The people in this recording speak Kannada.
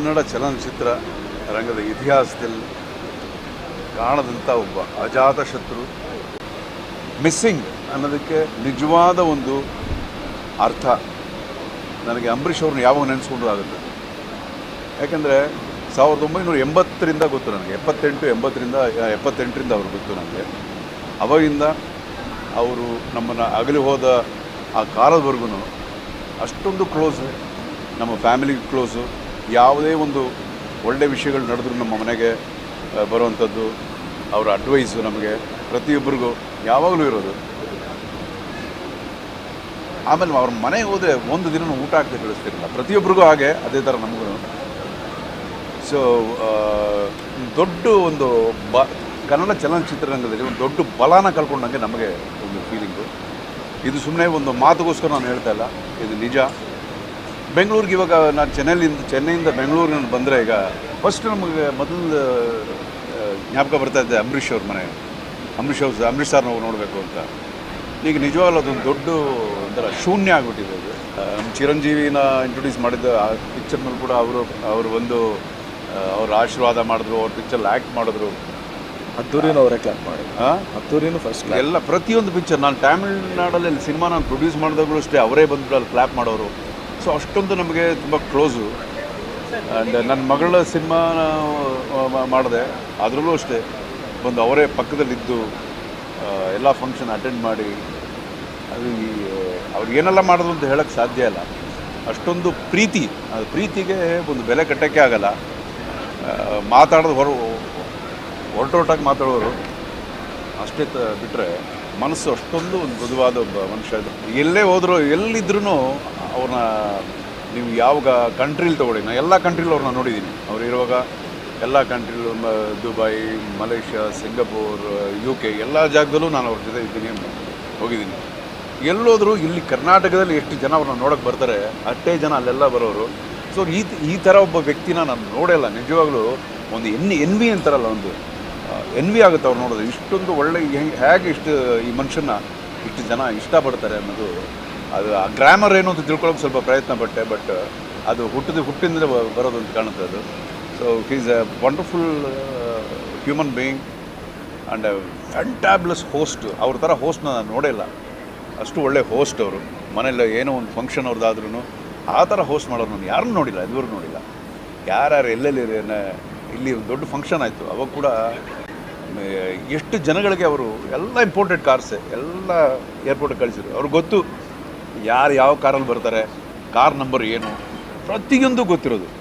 ಕನ್ನಡ ಚಲನಚಿತ್ರ ರಂಗದ ಇತಿಹಾಸದಲ್ಲಿ ಕಾಣದಂಥ ಒಬ್ಬ ಅಜಾತ ಶತ್ರು ಮಿಸ್ಸಿಂಗ್ ಅನ್ನೋದಕ್ಕೆ ನಿಜವಾದ ಒಂದು ಅರ್ಥ ನನಗೆ ಅಂಬರೀಷ್ ಅವ್ರನ್ನ ಯಾವಾಗ ನೆನೆಸ್ಕೊಂಡು ಆಗುತ್ತೆ. ಯಾಕೆಂದರೆ 1980ರಿಂದ ಗೊತ್ತು ನನಗೆ, 78ರಿಂದ ಅವ್ರು ಗೊತ್ತು ನನಗೆ. ಅವಾಗಿಂದ ಅವರು ನಮ್ಮನ್ನು ಅಗಲಿ ಹೋದ ಆ ಕಾಲದವರೆಗೂ ಅಷ್ಟೊಂದು ಕ್ಲೋಸು, ನಮ್ಮ ಫ್ಯಾಮಿಲಿಗೆ ಕ್ಲೋಸು. ಯಾವುದೇ ಒಂದು ಒಳ್ಳೆಯ ವಿಷಯಗಳು ನಡೆದ್ರು ನಮ್ಮ ಮನೆಗೆ ಬರುವಂಥದ್ದು, ಅವರ ಅಡ್ವೈಸು ನಮಗೆ ಪ್ರತಿಯೊಬ್ಬರಿಗೂ ಯಾವಾಗಲೂ ಇರೋದು. ಆಮೇಲೆ ಅವ್ರ ಮನೆಗೆ ಹೋದರೆ ಒಂದು ದಿನ ಊಟ ಹಾಕಿ ಕಳಿಸ್ತಿರಲಿಲ್ಲ, ಪ್ರತಿಯೊಬ್ಬರಿಗೂ ಹಾಗೆ, ಅದೇ ಥರ ನಮಗೂ. ಸೊ ದೊಡ್ಡ ಒಂದು ಕನ್ನಡ ಚಲನಚಿತ್ರರಂಗದಲ್ಲಿ ಒಂದು ದೊಡ್ಡ ಬಲಾನ ಕಳ್ಕೊಂಡಂಗೆ ನಮಗೆ ಒಂದು ಫೀಲಿಂಗು. ಇದು ಸುಮ್ಮನೆ ಒಂದು ಮಾತುಗೋಸ್ಕರ ನಾನು ಹೇಳ್ತಾ ಇಲ್ಲ, ಇದು ನಿಜ. ಬೆಂಗಳೂರಿಗೆ ಇವಾಗ ನಾನು ಚೆನ್ನೈಯಿಂದ ಬೆಂಗಳೂರಿಗೆ ನಾನು ಬಂದರೆ ಈಗ ಫಸ್ಟ್ ನಮಗೆ ಮೊದಲು ಜ್ಞಾಪಕ ಬರ್ತಾಯಿದ್ದೆ ಅಂಬರೀಷ್ ಅವ್ರ ಮನೆ. ಅಂಬರೀಷ್ ಸಾರ್ನವ್ರು ನೋಡಬೇಕು ಅಂತ. ಈಗ ನಿಜವಾಗ್ಲೂ ಅದೊಂದು ದೊಡ್ಡ ಒಂಥರ ಶೂನ್ಯ ಆಗಿಬಿಟ್ಟಿದೆ. ಅದು ನಮ್ಮ ಚಿರಂಜೀವಿನ ಇಂಟ್ರೊಡ್ಯೂಸ್ ಮಾಡಿದ್ದ ಆ ಪಿಕ್ಚರ್ನಲ್ಲಿ ಕೂಡ ಅವರು ಒಂದು ಅವ್ರ ಆಶೀರ್ವಾದ ಮಾಡಿದ್ರು, ಅವ್ರ ಪಿಕ್ಚರ್ಲ್ಲಿ ಆ್ಯಕ್ಟ್ ಮಾಡಿದ್ರು. ಅದ್ದೂರಿನೂ ಅವರೇ ಕ್ಲಾಪ್ ಮಾಡಿ, ಅದ್ದೂರಿನೂ ಫಸ್ಟ್ ಎಲ್ಲ ಪ್ರತಿಯೊಂದು ಪಿಕ್ಚರ್ ನಾನು ತಮಿಳ್ನಾಡಲ್ಲಿ ಸಿನಿಮಾ ನಾನು ಪ್ರೊಡ್ಯೂಸ್ ಮಾಡಿದಾಗಲೂ ಅಷ್ಟೇ ಅವರೇ ಬಂದು ಅಲ್ಲಿ ಕ್ಲಾಪ್ ಮಾಡೋರು. ಸೊ ಅಷ್ಟೊಂದು ನಮಗೆ ತುಂಬ ಕ್ಲೋಸು. ಆ್ಯಂಡ್ ನನ್ನ ಮಗಳ ಸಿನಿಮಾ ಮಾಡಿದೆ, ಅದರಲ್ಲೂ ಅಷ್ಟೇ ಬಂದು ಅವರೇ ಪಕ್ಕದಲ್ಲಿದ್ದು ಎಲ್ಲ ಫಂಕ್ಷನ್ ಅಟೆಂಡ್ ಮಾಡಿ, ಅದು ಅವ್ರು ಏನೆಲ್ಲ ಮಾಡಿದ್ರು ಅಂತ ಹೇಳೋಕ್ಕೆ ಸಾಧ್ಯ ಇಲ್ಲ. ಅಷ್ಟೊಂದು ಪ್ರೀತಿ, ಅದು ಪ್ರೀತಿಗೆ ಒಂದು ಬೆಲೆ ಕಟ್ಟೋಕ್ಕೆ ಆಗಲ್ಲ. ಮಾತಾಡೋದು ಹೊರಟೊರಟಾಗಿ ಮಾತಾಡೋರು ಅಷ್ಟೇ ಬಿಟ್ಟರೆ ಮನಸ್ಸು ಅಷ್ಟೊಂದು ಒಂದು ಮೃದುವಾದ ಒಬ್ಬ ಮನುಷ್ಯ. ಎಲ್ಲೇ ಹೋದರೂ ಎಲ್ಲಿದ್ರೂ ಅವ್ರನ್ನ ನೀವು ಯಾವಾಗ ಕಂಟ್ರಿಲಿ ತೊಗೊಳ್ಳಿ, ನಾನು ಎಲ್ಲ ಕಂಟ್ರಿಲೂ ಅವ್ರನ್ನ ನೋಡಿದ್ದೀನಿ. ಅವ್ರು ಇರುವಾಗ ಎಲ್ಲ ಕಂಟ್ರಿಲೂ, ದುಬೈ, ಮಲೇಷ್ಯಾ, ಸಿಂಗಪೂರ್, UK ಎಲ್ಲ ಜಾಗದಲ್ಲೂ ನಾನು ಅವ್ರ ಜೊತೆ ಇದ್ದೀನಿ, ಹೋಗಿದ್ದೀನಿ. ಎಲ್ಲೋದ್ರು ಇಲ್ಲಿ ಕರ್ನಾಟಕದಲ್ಲಿ ಎಷ್ಟು ಜನ ಅವ್ರನ್ನ ನೋಡೋಕ್ಕೆ ಬರ್ತಾರೆ ಅಷ್ಟೇ ಜನ ಅಲ್ಲೆಲ್ಲ ಬರೋರು. ಸೊ ಈ ಥರ ಒಬ್ಬ ವ್ಯಕ್ತಿನ ನಾನು ನೋಡಲ್ಲ. ನಿಜವಾಗ್ಲೂ ಒಂದು ಎನ್ವಿ ಅಂತಾರಲ್ಲ, ಒಂದು ಎನ್ವಿ ಆಗುತ್ತೆ ಅವ್ರು ನೋಡೋದು. ಇಷ್ಟೊಂದು ಒಳ್ಳೆ ಹೇಗೆ ಈ ಮನುಷ್ಯನ ಇಷ್ಟು ಜನ ಇಷ್ಟಪಡ್ತಾರೆ ಅನ್ನೋದು. ಅದು ಆ ಗ್ರಾಮರ್ ಏನು ಅಂತ ತಿಳ್ಕೊಳ್ಳೋಕೆ ಸ್ವಲ್ಪ ಪ್ರಯತ್ನ ಪಟ್ಟೆ, ಬಟ್ ಅದು ಹುಟ್ಟಿಂದ ಬರೋದು ಅಂತ ಕಾಣುತ್ತೆ ಅದು. So is a wonderful human being and fantabulous host. ಅವ್ರ ಥರ ಹೋಸ್ಟ್ನ ನಾನು ನೋಡೇ ಇಲ್ಲ. ಅಷ್ಟು ಒಳ್ಳೆ ಹೋಸ್ಟ್ ಅವರು. ಮನೇಲಿ ಏನೋ ಒಂದು ಫಂಕ್ಷನ್ ಅವ್ರದ್ದಾದ್ರೂ ಆ ಥರ ಹೋಸ್ಟ್ ಮಾಡೋರು ನಾನು ಯಾರನ್ನೂ ನೋಡಿಲ್ಲ, ಇದುವರೆಗೂ ನೋಡಿಲ್ಲ. ಯಾರ್ಯಾರು ಎಲ್ಲೆಲ್ಲಿ ಇಲ್ಲಿ ಒಂದು ದೊಡ್ಡ ಫಂಕ್ಷನ್ ಆಯಿತು, ಅವಾಗ ಕೂಡ ಎಷ್ಟು ಜನಗಳಿಗೆ ಅವರು ಎಲ್ಲ ಇಂಪೋರ್ಟೆಡ್ ಕಾರ್ಸೇ ಎಲ್ಲ ಏರ್ಪೋರ್ಟಿಗೆ ಕಳಿಸಿದ್ರು. ಅವ್ರಿಗೆ ಗೊತ್ತು ಯಾರು ಯಾವ ಕಾರಲ್ಲಿ ಬರ್ತಾರೆ, ಕಾರ್ ನಂಬರ್ ಏನು, ಪ್ರತಿಯೊಂದು ಗೊತ್ತಿರೋದು.